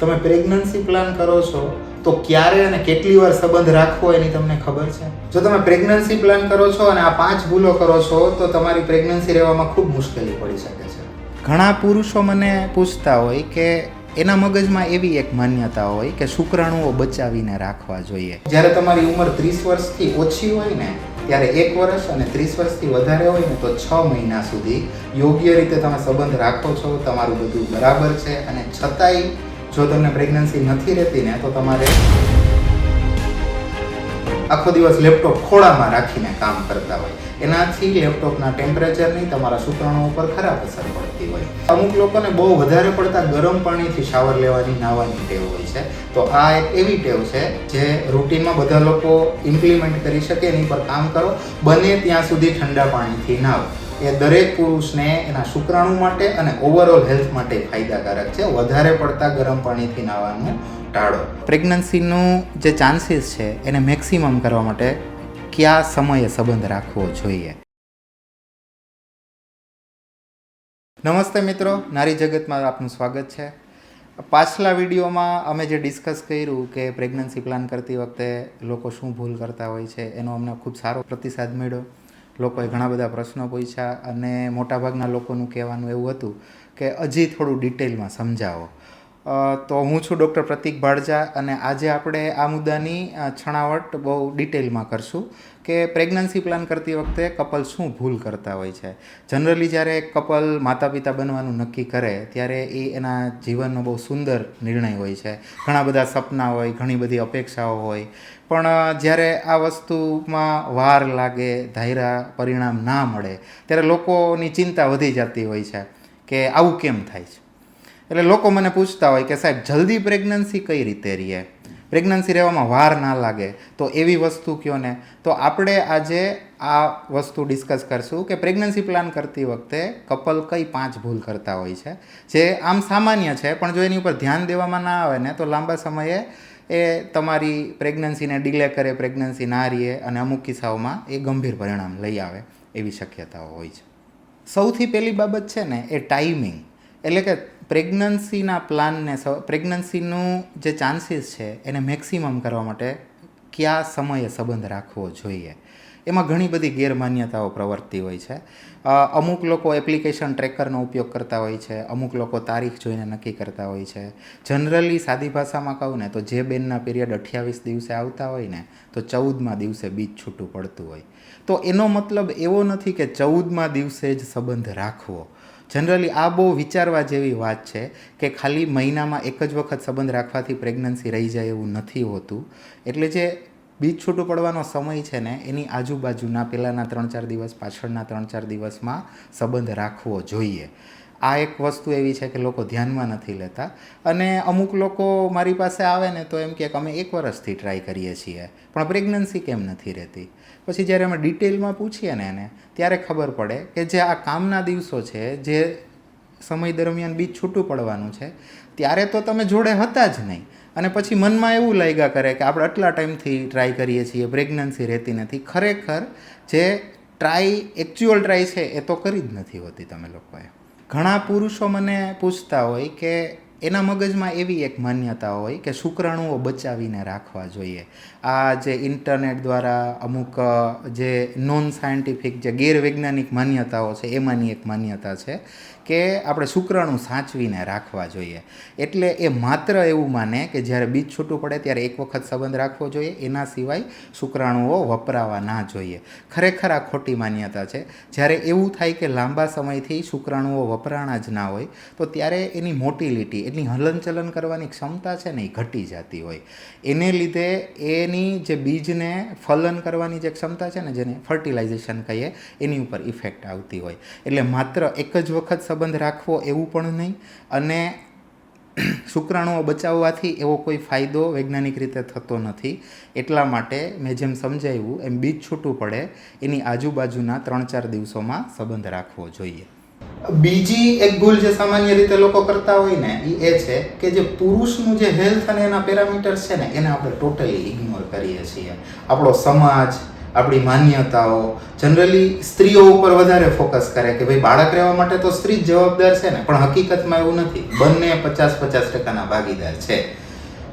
તમે pregnancy plan કરો છો તો ક્યારે અને કેટલી વાર સંબંધ રાખવો એની તમને ખબર છે? જો તમે પ્રેગ્નન્સી પ્લાન કરો છો અને આ 5 ભૂલો કરો છો તો તમારી પ્રેગ્નન્સી રહેવામાં ખૂબ મુશ્કેલી પડી શકે છે. ઘણા પુરુષો મને પૂછતા હોય કે એના મગજમાં એવી એક માન્યતા હોય કે શુક્રાણુઓ બચાવીને રાખવા જોઈએ. જ્યારે તમારી ઉંમર 30 વર્ષથી ઓછી હોય ને ત્યારે 1 વર્ષ અને 30 વર્ષથી વધારે હોય ને તો 6 મહિના સુધી યોગ્ય રીતે તમે સંબંધ રાખો છો, તમારું બધું બરાબર છે, અને છતાંય જો તમને પ્રેગ્નન્સી નથી રહેતી ને તો તમારે આખો દિવસ લેપટોપ ખોળામાં રાખીને કામ કરતા હોય. એનાથી લેપટોપના ટેમ્પરેચરની તમારા શુક્રાણુ ઉપર ખરાબ અસર પડતી હોય. અમુક લોકોને બહુ વધારે પડતા ગરમ પાણીથી શાવર લેવાની, નાહવાની ટેવ હોય છે. તો આ એક એવી ટેવ છે જે રૂટીનમાં બધા લોકો ઇમ્પ્લિમેન્ટ કરી શકે. એની પર કામ કરો. બને ત્યાં સુધી ઠંડા પાણીથી નાહો. એ દરેક પુરુષને એના શુક્રાણુ માટે અને ઓવરઓલ હેલ્થ માટે ફાયદાકારક છે. વધારે પડતા ગરમ પાણીથી નાહવાનું ટાળો. પ્રેગ્નન્સીનું જે ચાન્સીસ છે એને મેક્સિમમ કરવા માટે કયા સમયે સંબંધ રાખવો જોઈએ? નમસ્તે મિત્રો, નારી જગતમાં આપનું સ્વાગત છે. પાછલા વિડીયોમાં અમે જે ડિસ્કસ કર્યું કે પ્રેગ્નન્સી પ્લાન કરતી વખતે લોકો શું ભૂલ કરતા હોય છે એનો અમને ખૂબ સારો પ્રતિસાદ મળ્યો. લોકોએ ઘણા બધા પ્રશ્નો પૂછ્યા અને મોટાભાગના લોકોનું કહેવાનું એવું હતું કે હજી થોડું ડિટેલમાં સમજાવો. તો હું છું ડૉક્ટર પ્રતિક ભાડજા અને આજે આપણે આ મુદ્દાની છણાવટ બહુ ડિટેલમાં કરશું કે પ્રેગ્નન્સી પ્લાન કરતી વખતે કપલ શું ભૂલ કરતા હોય છે. જનરલી જ્યારે એક કપલ માતા પિતા બનવાનું નક્કી કરે ત્યારે એ એના જીવનનો બહુ સુંદર નિર્ણય હોય છે. ઘણા બધા સપના હોય, ઘણી બધી અપેક્ષાઓ હોય, પણ જ્યારે આ વસ્તુમાં વાર લાગે, ધાર્યા પરિણામ ના મળે ત્યારે લોકોની ચિંતા વધી જતી હોય છે કે આવું કેમ થાય છે. એટલે લોકો મને પૂછતા હોય કે સાહેબ જલ્દી પ્રેગ્નન્સી કઈ રીતે રહે, પ્રેગ્નન્સી રહેવામાં વાર ના લાગે, તો એવી વસ્તુ કયો ને. તો આપણે આજે આ વસ્તુ ડિસ્કસ કરશું કે પ્રેગ્નન્સી પ્લાન કરતી વખતે કપલ કઈ 5 ભૂલ કરતા હોય છે જે આમ સામાન્ય છે, પણ જો એની ઉપર ધ્યાન દેવામાં ના આવે ને તો લાંબા સમયે એ તમારી પ્રેગ્નન્સીને ડિલે કરે, પ્રેગ્નન્સી ના રહે અને અમુક કિસ્સાઓમાં એ ગંભીર પરિણામ લઈ આવે એવી શક્યતાઓ હોય છે. સૌથી પહેલી બાબત છે ને એ ટાઈમિંગ, એટલે કે પ્રેગ્નન્સીના પ્લાનને, પ્રેગ્નન્સીનું જે ચાન્સીસ છે એને મેક્સિમમ કરવા માટે કયા સમયે સંબંધ રાખવો જોઈએ. એમાં ઘણી બધી ગેરમાન્યતાઓ પ્રવર્તતી હોય છે. અમુક લોકો એપ્લિકેશન ટ્રેકરનો ઉપયોગ કરતા હોય છે, અમુક લોકો તારીખ જોઈને નક્કી કરતા હોય છે. જનરલી સાદી ભાષામાં કહું ને તો જે બેનના પીરિયડ 28 દિવસે આવતા હોય ને તો 14મા દિવસે બીજ છૂટું પડતું હોય. તો એનો મતલબ એવો નથી કે 14મા દિવસે જ સંબંધ રાખવો. જનરલી આ બહુ વિચારવા જેવી વાત છે કે ખાલી મહિનામાં એક જ વખત સંબંધ રાખવાથી પ્રેગ્નન્સી રહી જાય એવું નથી હોતું. એટલે જે બીજ છૂટું પડવાનો સમય છે ને એની આજુબાજુના પહેલાંના 3-4 દિવસ, પાછળના 3-4 દિવસમાં સંબંધ રાખવો જોઈએ. આ એક વસ્તુ એવી છે કે લોકો ધ્યાનમાં નથી લેતા. અને અમુક લોકો મારી પાસે આવે ને તો એમ કે અમે 1 વર્ષથી ટ્રાય કરીએ છીએ પણ પ્રેગ્નન્સી કેમ નથી રહેતી. પછી જ્યારે અમે ડિટેલમાં પૂછીએ ને એને ત્યારે ખબર પડે કે જે આ કામના દિવસો છે, જે સમય દરમિયાન બીજ છૂટું પડવાનું છે ત્યારે તો તમે જોડે હતા જ નહીં, અને પછી મનમાં એવું લાગ્યા કરે કે આપણે આટલા ટાઈમથી ટ્રાય કરીએ છીએ, પ્રેગ્નન્સી રહેતી નથી. ખરેખર જે એકચ્યુઅલ ટ્રાય છે એ તો કરી જ નથી હોતી તમે લોકોએ. ઘણા પુરુષો મને પૂછતા હોય કે એના મગજમાં એવી એક માન્યતા હોય કે શુક્રાણુઓ બચાવીને રાખવા જોઈએ. આ જે ઇન્ટરનેટ દ્વારા અમુક જે નોન સાયન્ટિફિક, જે ગેરવૈજ્ઞાનિક માન્યતાઓ છે એમાંની એક માન્યતા છે કે આપણે શુક્રાણુ સાચવીને રાખવા જોઈએ. એટલે એ માત્ર એવું માને કે જ્યારે બીજ છૂટું પડે ત્યારે એક વખત સંબંધ રાખવો જોઈએ, એના સિવાય શુક્રાણુઓ વપરાવા ના જોઈએ. ખરેખર આ ખોટી માન્યતા છે. જ્યારે એવું થાય કે લાંબા સમયથી શુક્રાણુઓ વપરાણા જ ના હોય તો ત્યારે એની મોટિલિટી, એની હલનચલન કરવાની ક્ષમતા છે ને એ ઘટી જતી હોય. એને લીધે એની જે બીજને ફલન કરવાની જે ક્ષમતા છે ને, જેને ફર્ટિલાઇઝેશન કહીએ, એની ઉપર ઇફેક્ટ આવતી હોય. એટલે માત્ર એક જ વખત સંબંધ રાખવો એવું પણ નહીં, અને શુક્રાણુઓ બચાવવાથી એવો કોઈ ફાયદો વૈજ્ઞાનિક રીતે થતો નથી. એટલા માટે મેં જેમ સમજાવ્યું એમ બીજ છૂટું પડે એની આજુબાજુના 3-4 દિવસોમાં સંબંધ રાખવો જોઈએ. બીજી એક ભૂલ જે સામાન્ય રીતે લોકો કરતા હોય ને એ છે કે જે પુરુષનું જે હેલ્થ અને એના પેરામીટર્સ છે ને એને આપણે ટોટલી ઇગ્નોર કરીએ છીએ. આપણો સમાજ, આપણી માન્યતાઓ જનરલી સ્ત્રીઓ ઉપર વધારે ફોકસ કરે કે ભાઈ બાળક રહેવા માટે તો સ્ત્રી જ જવાબદાર છે ને, પણ હકીકતમાં એવું નથી. બંને 50-50% ભાગીદાર છે.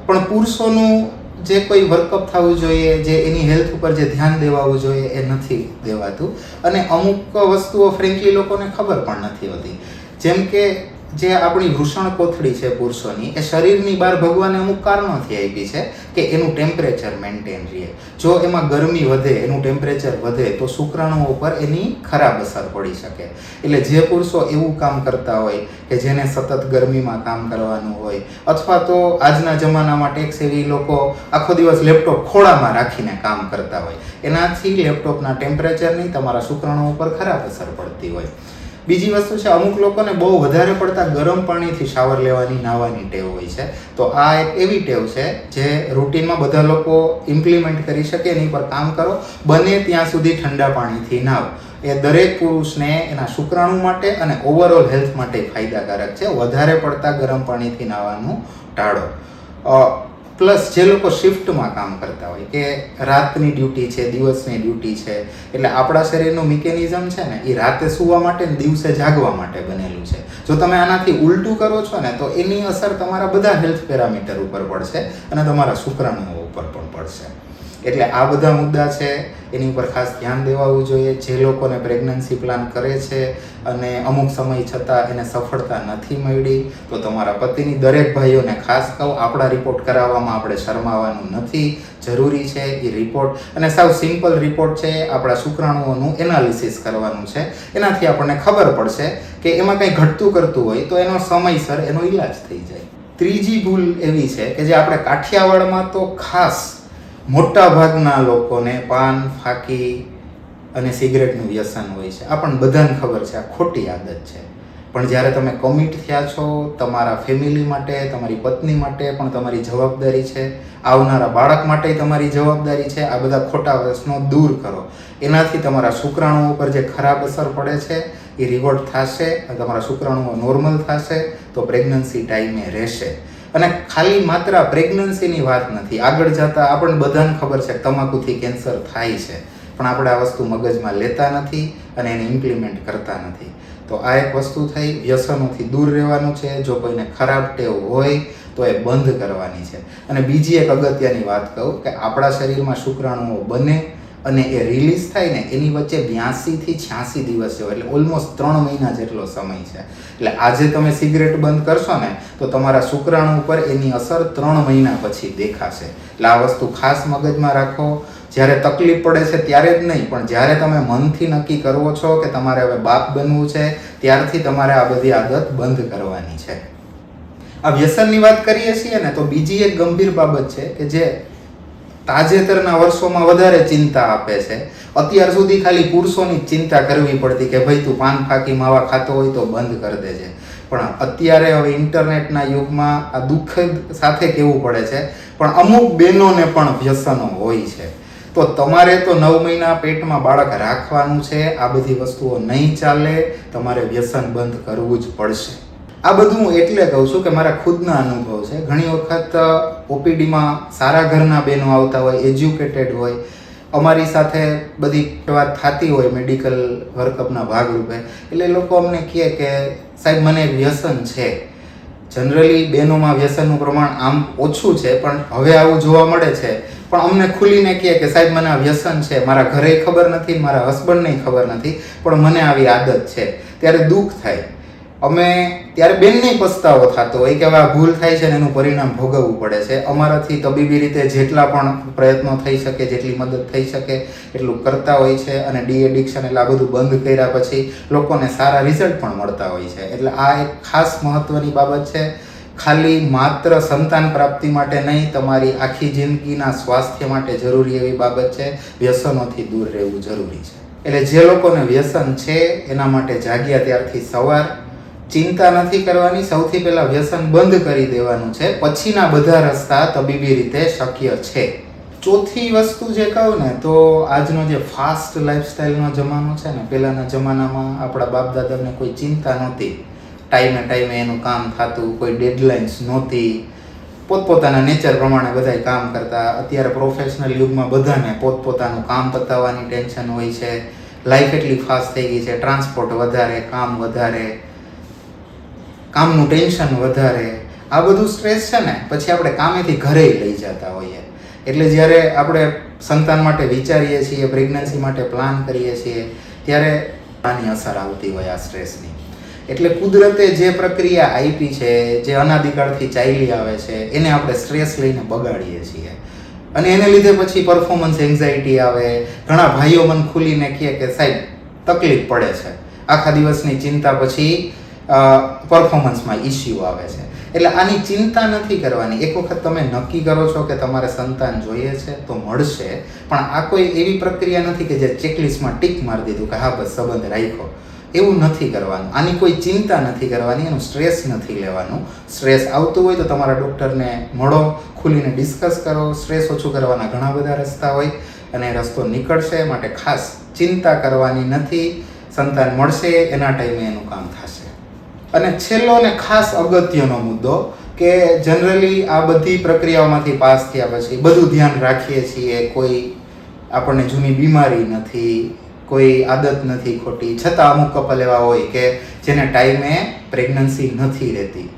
પણ પુરુષોનું જે કોઈ વર્કઅપ થવું જોઈએ, જે એની હેલ્થ ઉપર જે ધ્યાન દેવાવું જોઈએ એ નથી દેવાતું. અને અમુક વસ્તુઓ ફ્રેન્કલી લોકોને ખબર પણ નથી હોતી. જેમ કે જે આપણી વૃષણ કોથળી છે પુરુષોની, એ શરીરની બહાર ભગવાને અમુક કારણોથી આપી છે કે એનું ટેમ્પરેચર મેન્ટેન રહે. જો એમાં ગરમી વધે, એનું ટેમ્પરેચર વધે તો શુક્રાણુઓ ઉપર એની ખરાબ અસર પડી શકે. એટલે જે પુરુષો એવું કામ કરતા હોય કે જેને સતત ગરમીમાં કામ કરવાનું હોય, અથવા તો આજના જમાનામાં ટેક્સ એવી લોકો આખો દિવસ લેપટોપ ખોળામાં રાખીને કામ કરતા હોય, એનાથી લેપટોપના ટેમ્પરેચરની તમારા શુક્રાણુઓ ઉપર ખરાબ અસર પડતી હોય. બીજી વસ્તુ છે, અમુક લોકોને બહુ વધારે પડતા ગરમ પાણીથી શાવર લેવાની, નાહવાની ટેવ હોય છે. તો આ એક એવી ટેવ છે જે રૂટીનમાં બધા લોકો ઇમ્પ્લિમેન્ટ કરી શકે, એની પર કામ કરો. બને ત્યાં સુધી ઠંડા પાણીથી નાહો. એ દરેક પુરુષને એના શુક્રાણુ માટે અને ઓવરઓલ હેલ્થ માટે ફાયદાકારક છે. વધારે પડતા ગરમ પાણીથી નાહવાનું ટાળો. પ્લસ જે લોકો શિફ્ટમાં કામ કરતા હોય કે રાતની ડ્યુટી છે, દિવસની ડ્યુટી છે, એટલે આપણા શરીરનું મિકેનિઝમ છે ને એ રાતે સૂવા માટે ને દિવસે જાગવા માટે બનેલું છે. જો તમે આનાથી ઉલટું કરો છો ને તો એની અસર તમારા બધા હેલ્થ પેરામીટર ઉપર પડશે અને તમારા શુક્રાણુઓ ઉપર પણ પડશે. એટલે આ બધા મુદ્દા છે, એની ઉપર ખાસ ધ્યાન દેવાવું જોઈએ. જે લોકોને પ્રેગ્નન્સી પ્લાન કરે છે અને અમુક સમય છતાં એને સફળતા નથી મળી, તો તમારા પતિની દરેક ભાઈઓને ખાસ કહું, આપણા રિપોર્ટ કરાવવામાં આપણે શરમાવાનું નથી. જરૂરી છે એ રિપોર્ટ, અને સાવ સિમ્પલ રિપોર્ટ છે. આપણા શુક્રાણુઓનું એનાલિસિસ કરવાનું છે. એનાથી આપણને ખબર પડશે કે એમાં કંઈ ઘટતું કરતું હોય તો એનો સમયસર એનો ઈલાજ થઈ જાય. ત્રીજી ભૂલ એવી છે કે જે આપણે કાઠિયાવાડમાં તો ખાસ મોટા ભાગના લોકોને પાન, ફાકી અને સિગરેટનું વ્યસન હોય છે. આ પણ બધાને ખબર છે, આ ખોટી આદત છે. પણ જ્યારે તમે કમિટ થયા છો તમારા ફેમિલી માટે, તમારી પત્ની માટે પણ તમારી જવાબદારી છે, આવનારા બાળક માટે તમારી જવાબદારી છે, આ બધા ખોટા વ્યસનો દૂર કરો. એનાથી તમારા શુક્રાણુઓ ઉપર જે ખરાબ અસર પડે છે એ રિવર્ટ થશે અને તમારા શુક્રાણુઓ નોર્મલ થશે, તો પ્રેગ્નન્સી ટાઈમે રહેશે. અને ખાલી માત્ર પ્રેગ્નન્સીની વાત નથી, આગળ જતાં આપણને બધાને ખબર છે તમાકુથી કેન્સર થાય છે, પણ આપણે આ વસ્તુ મગજમાં લેતા નથી અને એને ઇમ્પ્લિમેન્ટ કરતા નથી. તો આ એક વસ્તુ થઈ. વ્યસનોથી દૂર રહેવાનું છે. જો કોઈને ખરાબ ટેવ હોય તો એ બંધ કરવાની છે. અને બીજી એક અગત્યની વાત કહું કે આપણા શરીરમાં શુક્રાણુઓ બને અને એ રિલીઝ થાય ને એની વચ્ચે 82 થી 86 દિવસ જેવો, એટલે ઓલમોસ્ટ 3 મહિના જેટલો સમય છે. એટલે આજે તમે સિગરેટ બંધ કરશો ને તો તમારા શુક્રાણુ ઉપર એની અસર 3 મહિના પછી દેખાશે. એટલે આ વસ્તુ ખાસ મગજમાં રાખો. જ્યારે તકલીફ પડે છે ત્યારે જ નહીં, પણ જ્યારે તમે મનથી નક્કી કરવો છો કે તમારે હવે બાપ બનવું છે, ત્યારથી તમારે આ બધી આદત બંધ કરવાની છે. આ વ્યસનની વાત કરીએ છીએ ને તો બીજી એક ગંભીર બાબત છે કે જે તાજેતરના વર્ષોમાં વધારે ચિંતા આપે છે. અત્યાર સુધી ખાલી પુરુષોની ચિંતા કરવી પડતી કે ભાઈ તું પાન, ફાકી, માવા ખાતો હોય તો બંધ કરી દેજે. પણ અત્યારે હવે ઇન્ટરનેટના યુગમાં આ દુઃખદ સાથે કહેવું પડે છે, પણ અમુક બહેનોને પણ વ્યસનો હોય છે. તો તમારે તો 9 મહિના પેટમાં બાળક રાખવાનું છે. આ બધી વસ્તુઓ નહીં ચાલે. તમારે વ્યસન બંધ કરવું જ પડશે. આ બધું હું એટલે કહું છું કે મારા ખુદના અનુભવ છે. ઘણી વખત ઓપીડીમાં સારા ઘરના બહેનો આવતા હોય, એજ્યુકેટેડ હોય, અમારી સાથે બધી વાત થતી હોય મેડિકલ વર્કઅપના ભાગરૂપે, એટલે લોકો અમને કહે કે સાહેબ મને વ્યસન છે. જનરલી બહેનોમાં વ્યસનનું પ્રમાણ આમ ઓછું છે, પણ હવે આવું જોવા મળે છે. પણ અમને ખુલીને કહે કે સાહેબ મને આ વ્યસન છે, મારા ઘરે ખબર નથી, મારા હસબન્ડને ખબર નથી, પણ મને આવી આદત છે. ત્યારે દુઃખ થાય. અમે ત્યારે બેનને પસ્તાવો થતો હોય કે હવે આ ભૂલ થાય છે ને એનું પરિણામ ભોગવવું પડે છે. અમારાથી તબીબી રીતે જેટલા પણ પ્રયત્નો થઈ શકે, જેટલી મદદ થઈ શકે એટલું કરતા હોય છે. અને ડી એડિક્શન એટલે આ બધું બંધ કર્યા પછી લોકોને સારા રિઝલ્ટ પણ મળતા હોય છે. એટલે આ એક ખાસ મહત્ત્વની બાબત છે. ખાલી માત્ર સંતાન પ્રાપ્તિ માટે નહીં, તમારી આખી જિંદગીના સ્વાસ્થ્ય માટે જરૂરી એવી બાબત છે. વ્યસનોથી દૂર રહેવું જરૂરી છે. એટલે જે લોકોને વ્યસન છે એના માટે જાગ્યા ત્યારથી સવાર ચિંતા નથી કરવાની. સૌથી પહેલાં વ્યસન બંધ કરી દેવાનું છે, પછીના બધા રસ્તા તબીબી રીતે શક્ય છે. ચોથી વસ્તુ જે કહું ને તો આજનો જે ફાસ્ટ લાઈફસ્ટાઈલનો જમાનો છે ને, પહેલાંના જમાનામાં આપણા બાપ દાદાને કોઈ ચિંતા નહોતી. ટાઈમે ટાઈમે એનું કામ થતું, કોઈ ડેડલાઇન્સ નહોતી, પોતપોતાના નેચર પ્રમાણે બધાય કામ કરતા. અત્યારે પ્રોફેશનલ યુગમાં બધાને પોતપોતાનું કામ પતાવવાની ટેન્શન હોય છે. લાઈફ એટલી ફાસ્ટ થઈ ગઈ છે, ટ્રાન્સપોર્ટ વધારે, કામ વધારે, કામનું ટેન્શન વધારે. આ બધું સ્ટ્રેસ છે ને પછી આપણે કામેથી ઘરે લઈ જતા હોઈએ. એટલે જ્યારે આપણે સંતાન માટે વિચારીએ છીએ, પ્રેગ્નન્સી માટે પ્લાન કરીએ છીએ, ત્યારે આની અસર આવતી હોય આ સ્ટ્રેસની. એટલે કુદરતે જે પ્રક્રિયા આપી છે, જે અનાદિકાળથી ચાલી આવે છે, એને આપણે સ્ટ્રેસ લઈને બગાડીએ છીએ. અને એને લીધે પછી પરફોર્મન્સ એન્ઝાયટી આવે. ઘણા ભાઈઓ મને ખુલીને કહે કે સાહેબ તકલીફ પડે છે, આખા દિવસની ચિંતા પછી પરફોર્મન્સમાં ઇસ્યુ આવે છે. એટલે આની ચિંતા નથી કરવાની. એક વખત તમે નક્કી કરો છો કે તમારે સંતાન જોઈએ છે તો મળશે, પણ આ કોઈ એવી પ્રક્રિયા નથી કે જે ચેકલિસ્ટમાં ટીક મારી દીધું કે હા બસ સંબંધ રાખ્યો. એવું નથી કરવાનું. આની કોઈ ચિંતા નથી કરવાની, એનું સ્ટ્રેસ નથી લેવાનું. સ્ટ્રેસ આવતું હોય તો તમારા ડૉક્ટરને મળો, ખુલીને ડિસ્કસ કરો. સ્ટ્રેસ ઓછું કરવાના ઘણા બધા રસ્તા હોય અને રસ્તો નીકળશે. માટે ખાસ ચિંતા કરવાની નથી. સંતાન મળશે એના ટાઈમે એનું કામ થશે. અને છેલ્લો ને ખાસ અગત્યનો મુદ્દો કે જનરલી આ બધી પ્રક્રિયાઓમાંથી પાસ થયા પછી બધું ધ્યાન રાખીએ છીએ, કોઈ આપણને જૂની બીમારી નથી, કોઈ આદત નથી ખોટી, છતાં અમુક કપલ એવા હોય કે જેને ટાઈમે પ્રેગ્નન્સી નથી રહેતી.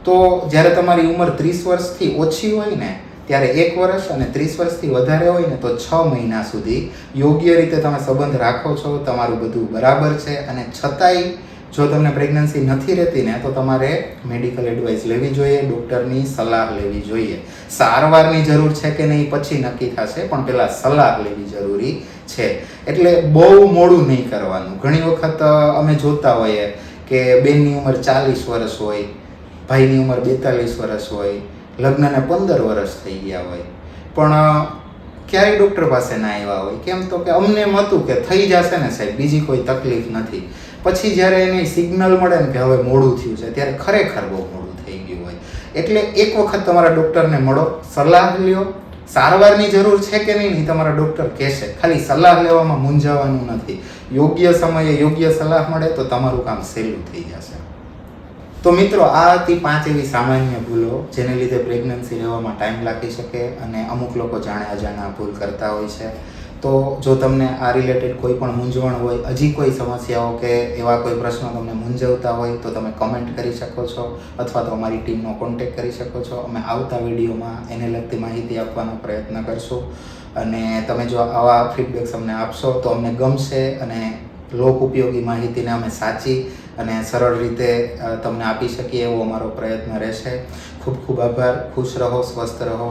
તો જ્યારે તમારી ઉંમર 30 વર્ષથી ઓછી હોય ને ત્યારે 1 વર્ષ અને 30 વર્ષથી વધારે હોય ને તો 6 મહિના સુધી યોગ્ય રીતે તમે સંબંધ રાખો છો, તમારું બધું બરાબર છે. અને છતાંય જો તમને પ્રેગ્નન્સી નથી રહેતી ને તો તમારે મેડિકલ એડવાઇસ લેવી જોઈએ, ડૉક્ટરની સલાહ લેવી જોઈએ. સારવારની જરૂર છે કે નહીં પછી નક્કી થશે, પણ પહેલાં સલાહ લેવી જરૂરી છે. એટલે બહુ મોડું નહીં કરવાનું. ઘણી વખત અમે જોતા હોઈએ કે બેનની ઉંમર 40 વર્ષ હોય, ભાઈની ઉંમર 42 વર્ષ હોય, લગ્નને 15 વર્ષ થઈ ગયા હોય, પણ ક્યારેય ડૉક્ટર પાસે ના આવ્યા હોય. કેમ તો કે અમને એમ હતું કે થઈ જશે ને સાહેબ, બીજી કોઈ તકલીફ નથી. પછી જ્યારે એને સિગ્નલ મળે ને કે હવે મોડું થયું છે ત્યારે ખરેખર બહુ મોડું થઈ ગયું હોય. એટલે એક વખત તમારા ડૉક્ટરને મળો, સલાહ લ્યો. સારવારની જરૂર છે કે નહીં તમારા ડૉક્ટર કહેશે, ખાલી સલાહ લેવામાં મૂંઝાવાનું નથી. યોગ્ય સમયે યોગ્ય સલાહ મળે તો તમારું કામ સહેલું થઈ જશે. તો મિત્રો, આ હતી 5 એવી સામાન્ય ભૂલો જેને લીધે પ્રેગ્નન્સી રહેવામાં ટાઈમ લાગી શકે અને અમુક લોકો જાણે અજાણ્યા ભૂલ કરતા હોય છે. તો જો તમને આ રિલેટેડ કોઈ પણ મૂંઝવણ હોય, હજી કોઈ સમસ્યાઓ કે એવા કોઈ પ્રશ્નો તમને મૂંઝવતા હોય તો તમે કમેન્ટ કરી શકો છો અથવા તો અમારી ટીમનો કોન્ટેક્ટ કરી શકો છો. અમે આવતા વિડીયોમાં એને લગતી માહિતી આપવાનો પ્રયત્ન કરશું. અને તમે જો આવા ફીડબેક્સ અમને આપશો તો અમને ગમશે અને લોક ઉપયોગી માહિતીને અમે સાચી અને સરળ રીતે તમને આપી શકીએ એવો અમારો પ્રયત્ન રહેશે. ખૂબ ખૂબ આભાર. ખુશ રહો, સ્વસ્થ રહો.